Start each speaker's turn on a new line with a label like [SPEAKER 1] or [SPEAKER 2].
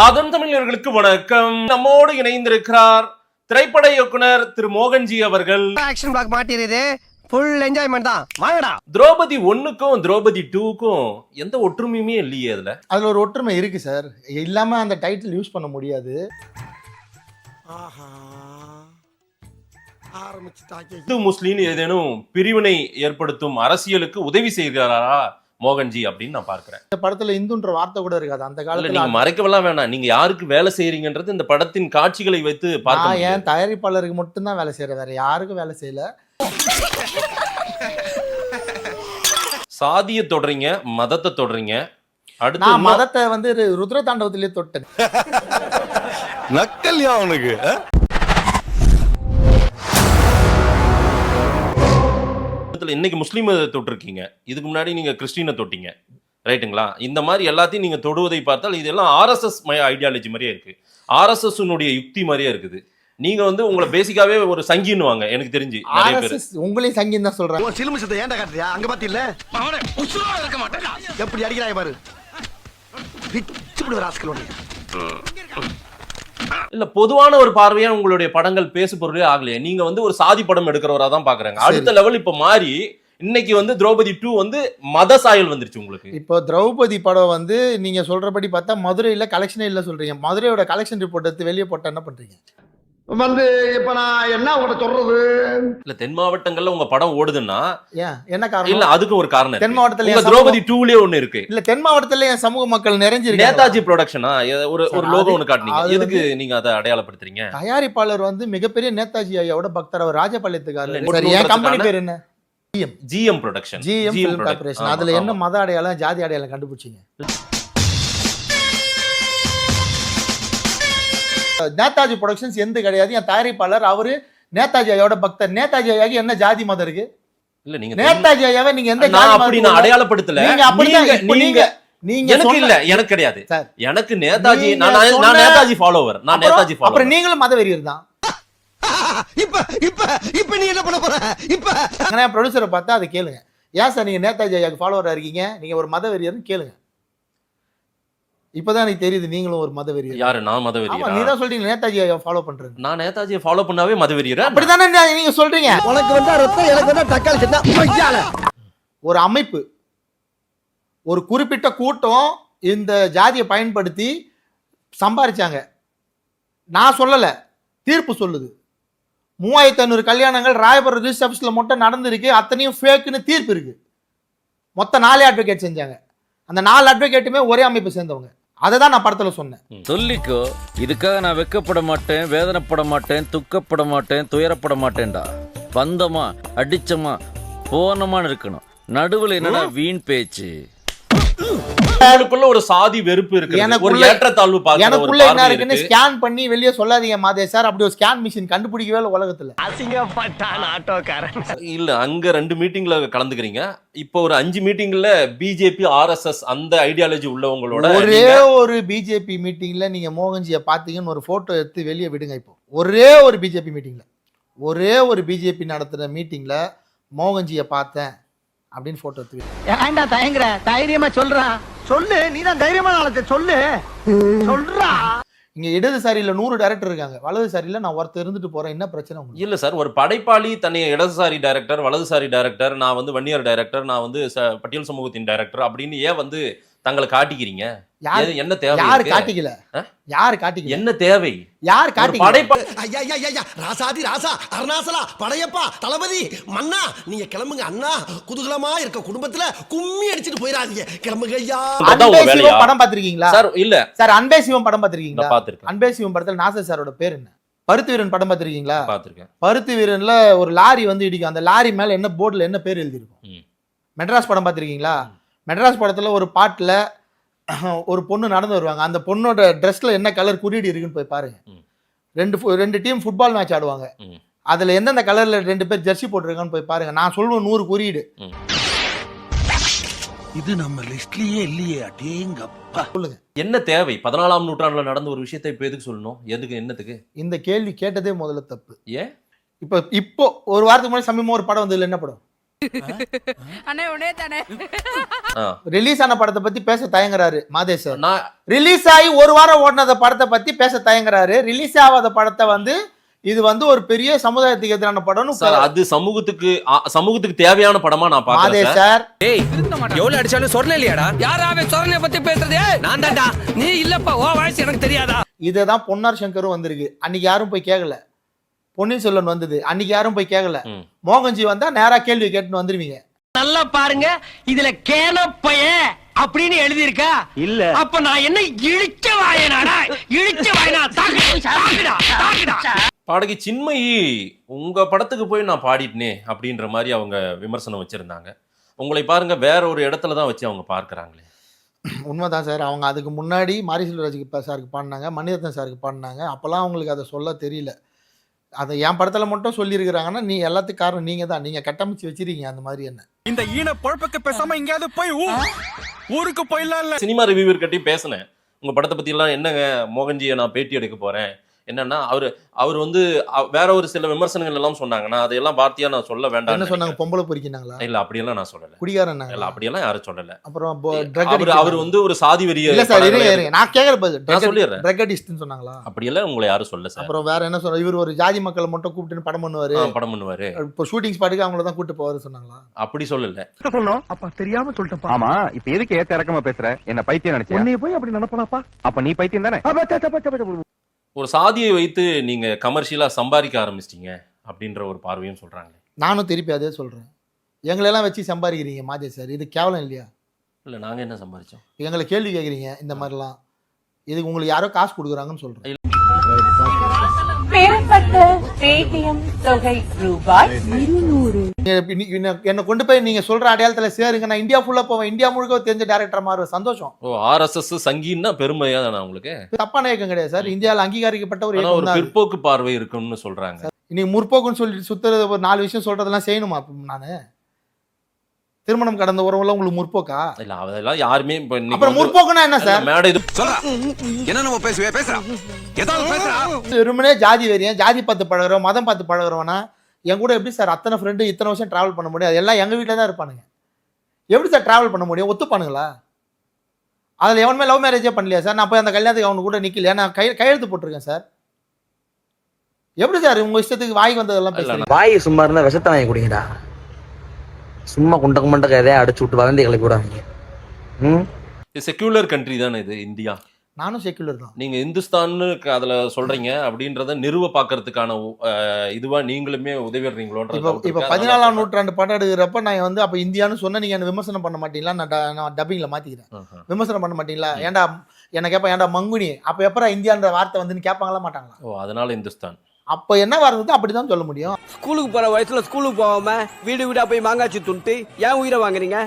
[SPEAKER 1] ஆதன் தமிழர்களுக்கு வணக்கம். நம்மோடு இணைந்திருக்கிறார் திரைப்பட இயக்குனர் திரு மோகன்ஜி அவர்கள்.
[SPEAKER 2] ஆக்ஷன் பிளாக் மாட்டிருது, ஃபுல் என்ஜாய்மெண்ட் தான். வாங்கடா.
[SPEAKER 1] திரௌபதி 1க்கும் திரௌபதி 2க்கும் எந்த ஒற்றுமையுமே இல்லையே. அதுல
[SPEAKER 3] ஒரு ஒற்றுமை இருக்கு சார். இல்லாம அந்த டைட்டில் யூஸ் பண்ண முடியாது.
[SPEAKER 1] இந்து முஸ்லீம் ஏதேனும் பிரிவினை ஏற்படுத்தும் அரசியலுக்கு உதவி செய்கிறாரா மோகன்ஜி அப்படின்னு நான் பார்க்கிறேன்.
[SPEAKER 3] இந்த படத்துல இந்துன்ற வார்த்தை கூட இருக்காது. அந்த காலத்துல
[SPEAKER 1] நீங்க மறைக்கவெல்லாம் வேணாம். நீங்க யாருக்கு வேலை செய்யறீங்கன்றது இந்த படத்தின் காட்சிகளை வைத்து பார்க்க.
[SPEAKER 3] ஏன் தயாரிப்பாளருக்கு மட்டும்தான் வேலை செய்யற, வேற யாருக்கும் வேலை செய்யல.
[SPEAKER 1] சாதியை தொடறீங்க, மதத்தை தொடறீங்க. அடுத்து
[SPEAKER 3] நான் மதத்தை வந்து ருத்ர தாண்டவத்திலேயே தொட்டேன்.
[SPEAKER 4] நக்கல்யா அவனுக்கு.
[SPEAKER 1] இன்னைக்கு முஸ்லீம் தொட்டிருக்கீங்க, இதுக்கு முன்னாடி நீங்க கிறிஸ்டினை தொட்டீங்க, ரைட்டுங்களா? இந்த மாதிரி எல்லாத்தையும் நீங்க தொடுவதை பார்த்தால் இதெல்லாம் ஆர்எஸ்எஸ் ஐடியாலஜி மாதிரியே இருக்கு, ஆர்எஸ்எஸ் யுக்தி மாதிரியே இருக்குது. நீங்க வந்து உங்களை பேசிக்காவே ஒரு சங்கின்னுவாங்க எனக்கு தெரிஞ்சு.
[SPEAKER 3] உங்களையும் சங்கின்னு தான் சொல்றாங்க.
[SPEAKER 2] சிலுமிசத்தை ஏன்டா காட்டுறியா? அங்க பாத்தியில்ல இருக்க மாட்டேன். எப்படி அடிக்கிறாய் பாரு.
[SPEAKER 1] இல்ல, பொதுவான ஒரு பார்வையா உங்களுடைய படங்கள் பேசு பொருளே ஆகலையே. நீங்க வந்து ஒரு சாதி படம் எடுக்கிறவரா தான் பாக்குறாங்க. அடுத்த லெவல் இப்ப மாறி இன்னைக்கு வந்து திரௌபதி 2 வந்து மத சாயல் வந்துருச்சு உங்களுக்கு.
[SPEAKER 3] இப்போ திரௌபதி படம் வந்து நீங்க சொல்றபடி பார்த்தா மதுரையில கலெக்ஷனே இல்ல சொல்றீங்க. மதுரையோட கலெக்ஷன் ரிப்போர்ட் எடுத்து வெளியே போட்டா என்ன பண்றீங்க?
[SPEAKER 2] வந்து இப்ப நான் என்ன உங்கள்ட்ட சொல்றது?
[SPEAKER 1] இல்ல, தென் மாவட்டங்கள்ல உங்க படம் ஓடுதுன்னா
[SPEAKER 3] என்ன காரணம்?
[SPEAKER 1] இல்ல, அதுக்கு ஒரு காரணம்.
[SPEAKER 3] தென் மாவட்டத்துல
[SPEAKER 1] திரௌபதி 2லயே ஒண்ணு இருக்கு.
[SPEAKER 3] இல்ல, தென் மாவட்டத்துல என் சமூக மக்கள் நிறைஞ்சிருக்கு.
[SPEAKER 1] நேதாஜி ப்ரொடக்ஷனா ஒரு லோகோ ஒன்னு காட்டுனீங்க, எதுக்கு நீங்க அதை அடையாளப்படுத்துறீங்க?
[SPEAKER 3] தயாரிப்பாளர் வந்து மிகப்பெரிய நேதாஜி ஐயாவோட பக்தர். அவர் ராஜபாளையத்துக்காரர். என் கம்பெனி பேர் என்ன?
[SPEAKER 1] GM production.
[SPEAKER 3] GM film corporation. அதுல என்ன மத அடையாளம் ஜாதி அடையாளம் கண்டுபிடிச்சீங்க? நேதாஜி ப்ரொடக்ஷன்ஸ் எந்த கிடையாது. என் தயாரிப்பாளர் அவரு நேதாஜி ஐயாவோட பக்தர். நேதாஜி ஐயாக்கு என்ன ஜாதி மதம் இருக்கு?
[SPEAKER 1] இல்ல, நீங்க
[SPEAKER 3] நேதாஜி ஐயாவை நீங்க எந்த
[SPEAKER 1] ஜாதி அப்படி நான் அடையாளப்படுத்தல.
[SPEAKER 3] நீங்க
[SPEAKER 1] எனக்கு இல்ல, எனக்கு கிடையாது. எனக்கு நேதாஜி, நான் நேதாஜி ஃபாலோவர். நான் நேதாஜி ஃபாலோவர்.
[SPEAKER 3] அப்புறம் நீங்களும் மத வெறியர் தான்.
[SPEAKER 2] இப்ப நீ என்ன பண்ண போற? இப்ப
[SPEAKER 3] நான் ப்ரொடியூசரை பார்த்தா அதை கேளுங்க. ஏன் சார் நீங்க நேதாஜி ஐயாக்கு ஃபாலோவரா இருக்கீங்க, நீங்க ஒரு மத வெறியர்னு கேளுங்க. இப்பதான் எனக்கு தெரியுது நீங்களும் ஒரு மத வெறியர்.
[SPEAKER 1] யாரு? நான் மத வெறியர்?
[SPEAKER 3] நீ தான் சொல்றீங்க நேதாஜி ஐயா ஃபாலோ பண்றேன்.
[SPEAKER 1] நான் நேதாஜியை ஃபாலோ பண்ணாவே மத வெறியர்
[SPEAKER 3] அப்படிதானே நீங்க சொல்றீங்க?
[SPEAKER 2] உனக்கு வந்தா ரத்தம், எனக்கு வந்தா தக்காளி சட்னி.
[SPEAKER 3] ஒரு அமைப்பு, ஒரு குறிப்பிட்ட கூட்டம் இந்த ஜாதியை பயன்படுத்தி சம்பாரிச்சாங்க. நான் சொல்லல, தீர்ப்பு சொல்லுது. 3500 கல்யாணங்கள் ராயபுரம் ரிஜிஸ்டர் ஆஃபீஸ்ல மட்டும் நடந்திருக்கு. அத்தனையும் ஃபேக்குன்னு தீர்ப்பு இருக்கு. மொத்தம் 4 அட்வொகேட் செஞ்சாங்க. அந்த 4 அட்வொகேட்டுமே ஒரே அமைப்பு சேர்ந்தவங்க. அதை தான் நான் படத்துல சொன்னேன்.
[SPEAKER 5] சொல்லிக்கோ, இதுக்காக நான் வெக்கப்பட மாட்டேன், வேதனைப்பட மாட்டேன், துக்கப்பட மாட்டேன், துயரப்பட மாட்டேன்டா. பந்தமா அடிச்சமா போனமான்னு இருக்கணும். நடுவுல என்னடா வீண் பேச்சு?
[SPEAKER 1] எனக்குள்ள ஒரு சாதி வெறுப்பு இருக்கு, ஒரு ஏற்றத்தாழ்வு பார்க்க.
[SPEAKER 3] எனக்குள்ள என்ன இருக்குன்னு ஸ்கேன் பண்ணி வெளியே சொல்லாதீங்க மாதே சார். அப்படி ஒரு ஸ்கேன் மிஷின் கண்டுபிடிக்கவே இல்லை உலகத்துல.
[SPEAKER 2] அசிங்கப்பட்டான் ஆட்டோக்காரன்.
[SPEAKER 1] இல்ல, அங்க 2 மீட்டிங்ல கலந்துக்கிறீங்க. இப்போ ஒரு 5 மீட்டிங்ல பிஜேபி ஆர்எஸ்எஸ் அந்த ஐடியாலஜி உள்ளவங்களோட
[SPEAKER 3] ஒரே ஒரு பிஜேபி மீட்டிங்ல நீங்க மோகன்ஜியை பாத்தீங்கன்னு ஒரு போட்டோ எடுத்து வெளியே விடுங்க. இப்போ ஒரே ஒரு பிஜேபி மீட்டிங்ல, ஒரே ஒரு பிஜேபி நடத்துற மீட்டிங்ல மோகன்ஜியை பார்த்தேன் அப்படின்னு போட்டோ எடுத்து.
[SPEAKER 2] ஏன்டா தயங்குற? தைரியமா சொல்றா. சொல்லு, நீதான் தைரியமான ஆளத்தை சொல்லு. சொல்றா.
[SPEAKER 3] இங்க இடதுசாரியில 100 டைரக்டர் இருக்காங்க, வலதுசாரியில நான் ஒருத்தர் இருந்துட்டு போறேன். என்ன பிரச்சனை உங்களுக்கு?
[SPEAKER 1] இல்ல சார், ஒரு படைப்பாளி தன்னை இடதுசாரி டைரக்டர், வலதுசாரி டைரக்டர், நான் வந்து வன்னியர் டைரக்டர், நான் வந்து பட்டியல் சமூகத்தின் டைரக்டர் அப்படின்னு ஏன் வந்து தங்களை காட்டிக்கிறீங்க? என்ன தேவை?
[SPEAKER 3] யாரு காட்டிக்கல? யாரு காட்டிக்கல?
[SPEAKER 1] என்ன தேவை?
[SPEAKER 3] யார் காட்டிக்கல?
[SPEAKER 2] ராசாதி ராசா அருணாசலா படையப்பா தளபதி மன்னா, நீங்க கிளம்புங்க அண்ணா. குதூகலமா இருக்க குடும்பத்துல கும்மி அடிச்சிட்டு போயிடாதீங்க. கிளம்புங்க ஐயா.
[SPEAKER 3] அன்பே சிவம் படம் பாத்திருக்கீங்களா
[SPEAKER 1] சார்? இல்ல
[SPEAKER 3] சார், அன்பே சிவம் படம் பாத்திருக்கீங்களா?
[SPEAKER 1] பாத்திருக்கேன்.
[SPEAKER 3] அன்பே சிவம் படத்துல நாசர் சாரோட பேர் என்ன? பருத்தி வீரன் படம் பாத்திருக்கீங்களா?
[SPEAKER 1] பாத்திருக்கேன்.
[SPEAKER 3] பருத்தி வீரன்ல ஒரு லாரி வந்து இடிக்கும். அந்த லாரி மேல என்ன போர்டுல என்ன பேர் எழுதிருக்கும்? மெட்ராஸ் படம் பாத்திருக்கீங்களா? மெட்ராஸ் படத்துல ஒரு பாட்டுல ஒரு பொண்ணு நடந்து வருவாங்க. அந்த பொண்ணோட ட்ரெஸ்ல என்ன கலர் குறியீடு இருக்குன்னு போய் பாருங்க. 2 டீம் ஃபுட்பால் மேட்ச் ஆடுவாங்க. அதுல எந்தெந்த கலர்ல 2 பேர் ஜெர்சி போட்டிருக்காங்கன்னு போய் பாருங்க. நான் சொல்லுவேன் 100 குறியீடு.
[SPEAKER 2] இது நம்ம லிஸ்ட்லயே இல்லையே. அடேங்கப்பா.
[SPEAKER 3] சொல்லுங்க,
[SPEAKER 1] என்ன தேவை? 14ஆம் நூற்றாண்டுல நடந்த ஒரு விஷயத்தை இப்ப எதுக்கு சொல்லணும்? எதுக்கு? என்னத்துக்கு?
[SPEAKER 3] இந்த கேள்வி கேட்டதே முதல்ல தப்பு.
[SPEAKER 1] ஏன்?
[SPEAKER 3] இப்போ ஒரு வாரத்துக்கு முன்னாடி சமீபமா ஒரு படம் வந்ததுல என்ன படம்?
[SPEAKER 4] அண்ணே உடனே தானே
[SPEAKER 3] ரிலீஸ் ஆன படத்தை பத்தி பேச தயங்குறாரு மாதேஷ் சார்.
[SPEAKER 1] நான்
[SPEAKER 3] ரிலீஸ் ஆகி ஒரு வாரம் ஓடினத படத்தை பத்தி பேச தயங்குறாரு. ரிலீஸ் ஆகாத படத்தை வந்து இது வந்து ஒரு பெரிய சமுதாயத்துக்கு எதிரான படம்னு
[SPEAKER 1] சார் அது சமூகத்துக்கு தேவையான படமா நான் பாக்குறேன்
[SPEAKER 3] மாதேஷ் சார்.
[SPEAKER 6] ஏய் எவ்வளவு அடிச்சாலும் சொரணை இல்லையாடா? யாராவே சொரணை பத்தி பேசுறதே? நான் தான்டா. நீ இல்லப்பா, ஓ வாய்ஸ் எனக்கு தெரியாதா?
[SPEAKER 3] இததான் பொன்னார் சங்கரும் வந்திருக்கு. அன்னைக்கு யாரும் போய் கேட்கல. பொன்னியின் செல்வன் வந்தது, அன்னைக்கு யாரும் போய் கேட்கல. மோகன்ஜி வந்தா நேரா கேள்வி கேட்டுன்னு வந்துருவீங்க.
[SPEAKER 6] நல்லா பாருங்க, இதுல கேனப்பைய அப்படின்னு எழுதி இருக்கா? இல்ல. அப்ப நான் என்ன இழிச்ச வாயனாடா? இழிச்ச வாயனா? தாக்குடா.
[SPEAKER 1] பாடகி சின்மயி உங்க படத்துக்கு போய் நான் பாடிட்டேனே அப்படின்ற மாதிரி அவங்க விமர்சனம் வச்சிருந்தாங்க. உங்களை பாருங்க வேற ஒரு இடத்துல தான் வச்சு அவங்க பார்க்கறாங்களே.
[SPEAKER 3] உண்மைதான் சார். அவங்க அதுக்கு முன்னாடி மாரி செல்வராஜுக்கு சாருக்கு பாடினாங்க, மணிரத்னம் சாருக்கு பாடினாங்க. அப்போல்லாம் அவங்களுக்கு அதை சொல்ல தெரியல. அதை என் படத்தில் மட்டும் சொல்லியிருக்கிறாங்கன்னா நீ எல்லாத்துக்கும் காரணம் நீங்கள் தான். நீங்கள் கட்டமைச்சு வச்சிருக்கீங்க அந்த மாதிரி. என்ன
[SPEAKER 6] இந்த ஈன பொழப்புக்கு பேசாம எங்கேயாவது போய் ஊருக்கு போயிடலாம்.
[SPEAKER 1] சினிமா ரிவ்யூவர் கட்டி பேசினேன் உங்க படத்தை பத்தி எல்லாம். என்னங்க மோகன்ஜியை நான் பேட்டி எடுக்க போறேன், என்னன்னா அவர் வந்து வேற ஒரு சில விமர்சனங்கள் எல்லாம் சொன்னாங்கன்னா அதையெல்லாம் பார்த்தியா நான் சொல்ல வேண்டாம்.
[SPEAKER 3] என்ன சொன்னாங்க? பொம்பளை பொறிக்கினாங்களா?
[SPEAKER 1] இல்ல அப்படியெல்லாம் நான் சொல்லல.
[SPEAKER 3] குடிகாரன்
[SPEAKER 1] இல்ல அப்படியெல்லாம் யாரும் சொல்லல.
[SPEAKER 3] அப்புறம்
[SPEAKER 1] அவர் வந்து ஒரு சாதி வெறிய
[SPEAKER 3] இல்ல சார், இருங்க நான் கேக்குறது
[SPEAKER 1] நான் சொல்லிடுறேன்.
[SPEAKER 3] ட்ரக் அடிஸ்ட்னு சொன்னாங்களா?
[SPEAKER 1] அப்படியெல்லாம் உங்களை யாரும் சொல்ல சார்.
[SPEAKER 3] அப்புறம் வேற என்ன சொல்ற? இவர் ஒரு ஜாதி மக்களை மட்டும் கூப்பிட்டு படம் பண்ணுவாரு. இப்போ ஷூட்டிங் ஸ்பாட்டுக்கு அவங்கள தான் கூப்பிட்டு போவாரு சொன்னாங்களா?
[SPEAKER 1] அப்படி சொல்லல.
[SPEAKER 6] சொன்னோம் அப்ப தெரியாம சொல்லிட்டப்பா.
[SPEAKER 7] ஆமா இப்ப எதுக்கு ஏத்த இறக்கமா பேசுற? என்ன பைத்தியம் நினைச்சேன்.
[SPEAKER 6] நீ போய் அப்படி நினைப்பனாப்பா?
[SPEAKER 7] அப்ப நீ பைத்தியம் தானே?
[SPEAKER 1] ஒரு சாதியை வைத்து நீங்க கமர்ஷியலா சம்பாதிக்க ஆரம்பிச்சிட்டீங்க அப்படின்ற ஒரு பார்வையும் சொல்றாங்க.
[SPEAKER 3] நானும் திருப்பி அதே சொல்றேன். எங்களெல்லாம் வச்சு சம்பாதிக்கிறீங்க மாதேஷ் சார், இது கேவலம் இல்லையா?
[SPEAKER 1] இல்ல நாங்க என்ன சம்பாதிச்சோம்?
[SPEAKER 3] எங்களை கேள்வி கேட்குறீங்க இந்த மாதிரிலாம். இதுக்கு உங்களுக்கு யாரோ காசு கொடுக்குறாங்கன்னு சொல்றேன்.
[SPEAKER 4] பெறப்பட்ட பேடிஎம் தொகை ரூபாய் 200.
[SPEAKER 3] என்ன கொண்டு போய் நீங்க சொல்ற அடையாளத்துல சேருங்க, நான் இந்தியா ஃபுல்லா போவேன், இந்தியா முழுக்க தெரிஞ்ச டைரக்டர் மாறுவேன். சந்தோஷம்.
[SPEAKER 1] ஓ RSS சங்கின்னா பெருமையா தானே உங்களுக்கு?
[SPEAKER 3] தப்பான இயக்கம் கிடையாது சார். இந்தியாவில் அங்கீகரிக்கப்பட்ட ஒரு
[SPEAKER 1] ஒரு பிற்போக்கு பார்வை இருக்குன்னு சொல்றாங்க.
[SPEAKER 3] இன்னைக்கு முற்போக்குன்னு சொல்லிட்டு சுத்துறது ஒரு 4 விஷயம் சொல்றதெல்லாம் செய்யணுமா? நானு திருமணம் கடந்த உறவுல உங்களுக்கு முற்போக்கா?
[SPEAKER 1] இல்ல அதெல்லாம் யாருமே
[SPEAKER 3] அப்புறம் முற்போக்குனா என்ன சார்?
[SPEAKER 1] மேடை இது
[SPEAKER 6] என்ன நம்ம பேசுறா? ஏதாவது பேசுறா?
[SPEAKER 3] வெறுமனே ஜாதி வெறியன், ஜாதி பார்த்து பழகுறோம், மதம் பார்த்து பழகுறோம்னா என் கூட எப்படி சார் அத்தனை ஃப்ரெண்டு இத்தனை வருஷம் டிராவல் பண்ண முடியும்? அதெல்லாம் எங்க வீட்டில் தான் இருப்பானுங்க. எப்படி சார் டிராவல் பண்ண முடியும்? ஒத்துப்பானுங்களா? அதில் எவனுமே லவ் மேரேஜே பண்ணலையா சார்? நான் போய் அந்த கல்யாணத்துக்கு அவனு கூட நிக்கலையா? நான் கையெழுத்து போட்டிருக்கேன் சார். எப்படி சார் உங்க இஷ்டத்துக்கு வாய்க்கு வந்ததெல்லாம் பேசலாம்?
[SPEAKER 8] வாய் சும்மா இருந்தா விஷத்தை வாங்கி குடிங்கடா. சும்மா குண்டக்க மண்டக்க எதையா அடிச்சு விட்டு வளர்ந்து கிளப்பி விடாதீங்க.
[SPEAKER 1] செக்யூலர் கண்ட்ரி தானே இது இந்தியா.
[SPEAKER 3] நானும் செக்யூலர் தான்.
[SPEAKER 1] நீங்க இந்துஸ்தான்னு அதுல சொல்றீங்க அப்படின்றத நிறுவ பாக்குறதுக்கான இதுவா நீங்களுமே உதவிடுறீங்களோன்ற.
[SPEAKER 3] இப்ப 14ஆம் நூற்றாண்டு படம் எடுக்கிறப்ப நான் வந்து அப்ப இந்தியான்னு சொன்ன நீங்க என்ன விமர்சனம் பண்ண மாட்டீங்களா? நான் டப்பிங்ல மாத்திக்கிறேன். விமர்சனம் பண்ண மாட்டீங்களா? ஏன்டா என்ன கேட்பேன், ஏன்டா மங்குனி அப்ப எப்பறம் இந்தியான்ற வார்த்தை வந்து கேட்பாங்களா மாட்டாங்களா?
[SPEAKER 1] ஓ அதனால இந்துஸ்தான்
[SPEAKER 3] அப்ப என்ன வார்த்தை அப்படிதான் சொல்ல முடியும்.
[SPEAKER 6] ஸ்கூலுக்கு போற வயசுல ஸ்கூலுக்கு போகாம வீடு வீடா போய் மாங்காச்சி துண்டு ஏன் உயிரை வாங்குறீங்க?